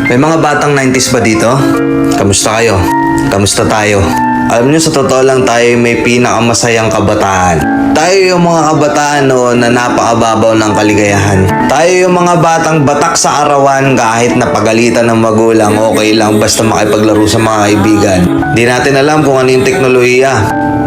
May mga batang 90s ba dito? Kamusta kayo? Kamusta tayo? Alam niyo, sa totoo lang, tayo may pinakamasayang kabataan. Tayo yung mga kabataan noon na napakababaw ng kaligayahan. Tayo yung mga batang batak sa arawan kahit napagalitan ng magulang, okay lang basta makipaglaro sa mga kaibigan. Di natin alam kung ano yung teknolohiya.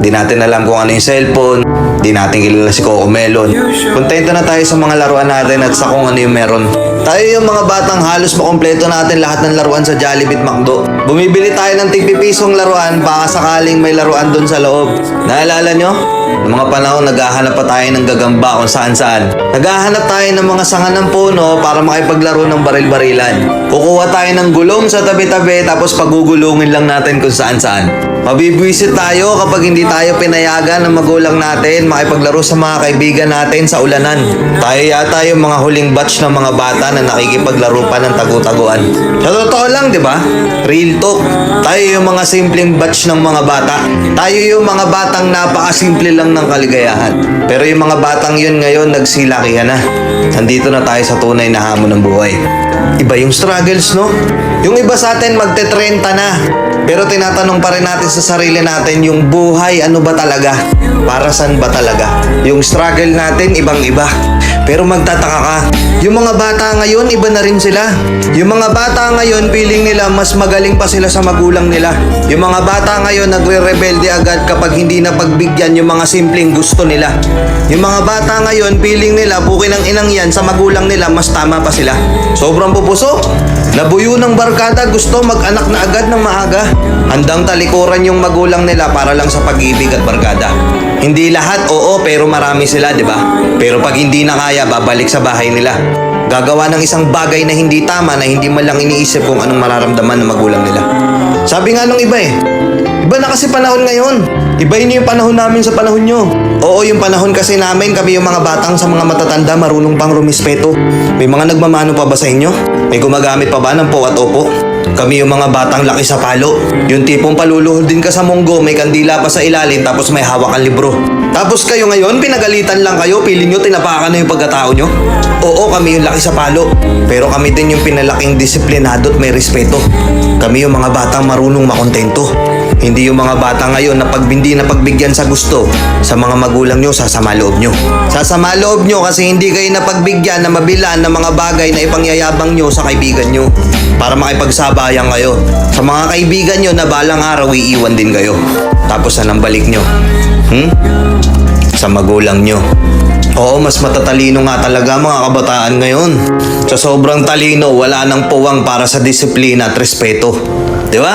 Di natin alam kung ano yung cellphone. Di natin kilala si Coco Melon. Kontento na tayo sa mga laruan natin at sa kung ano yung meron. Tayo yung mga batang halos makompleto natin lahat ng laruan sa Jollibee at McDo. Bumibili tayo ng tig-pipisong laruan baka sakaling may laruan doon sa loob. Naalala nyo? Noong mga panahon, naghahanap pa tayo ng gagamba kung saan-saan. Naghahanap tayo ng mga sanga ng puno para makipaglaro ng baril-barilan. Kukuha tayo ng gulong sa tabi-tabi tapos pagugulungin lang natin kung saan-saan. Mabibwisit tayo kapag hindi tayo pinayagan ng magulang natin makipaglaro sa mga kaibigan natin sa ulanan. Tayo yata yung mga huling batch ng mga bata na nakikipaglaro pa ng tagu-taguan. Sa totoo lang, di ba? Real talk. Tayo yung mga simpleng batch ng mga bata. Tayo yung mga batang napakasimple lang ng kaligayahan. Pero yung mga batang yun ngayon nagsilakihan na. Nandito na tayo sa tunay na hamon ng buhay. Iba yung struggles, no? Yung iba sa atin magte-30 na. Pero tinatanong pa rin natin sa sarili natin, yung buhay ano ba talaga? Para saan ba talaga? Yung struggle natin ibang-iba. Pero magtataka ka, yung mga bata ngayon iba na rin sila. Yung mga bata ngayon feeling nila mas magaling pa sila sa magulang nila. Yung mga bata ngayon nagre-rebelde agad kapag hindi na pagbigyan yung mga simpleng gusto nila. Yung mga bata ngayon feeling nila bukin ang inang yan sa magulang nila mas tama pa sila. Sobrang pupuso. Nabuyo ng barkada, gusto mag-anak na agad ng maaga. Handang talikuran yung magulang nila para lang sa pag-ibig at barkada. Hindi lahat, oo, pero marami sila, di ba? Pero pag hindi na kaya, babalik sa bahay nila. Gagawa ng isang bagay na hindi tama, na hindi man lang iniisip kung anong mararamdaman ng magulang nila. Sabi nga nung iba iba na kasi panahon ngayon. Ibahin niyo yung panahon namin sa panahon nyo. Oo, yung panahon kasi namin, kami yung mga batang sa mga matatanda, marunong pang rumispeto. May mga nagmamano pa ba sa inyo? May gumagamit pa ba ng po at opo? Kami yung mga batang laki sa palo. Yung tipong paluluhod din ka sa munggo, may kandila pa sa ilalim, tapos may hawak ang libro. Tapos kayo ngayon, pinagalitan lang kayo, piling nyo, tinapakan na yung pagkatao nyo? Oo, kami yung laki sa palo. Pero kami din yung pinalaking disiplinado at may respeto. Kami yung mga batang marunong makontento. Hindi yung mga bata ngayon na hindi na pagbigyan sa gusto sa mga magulang nyo, sasama loob nyo. Sasama loob nyo kasi hindi kayo napagbigyan na mabilan ng mga bagay na ipangyayabang nyo sa kaibigan nyo para makipagsabayan kayo. Sa mga kaibigan nyo na balang araw iiwan din kayo. Tapos anong balik nyo? Sa magulang nyo. Oo, mas matatalino nga talaga mga kabataan ngayon. Sa sobrang talino, wala nang puwang para sa disiplina at respeto. Di ba?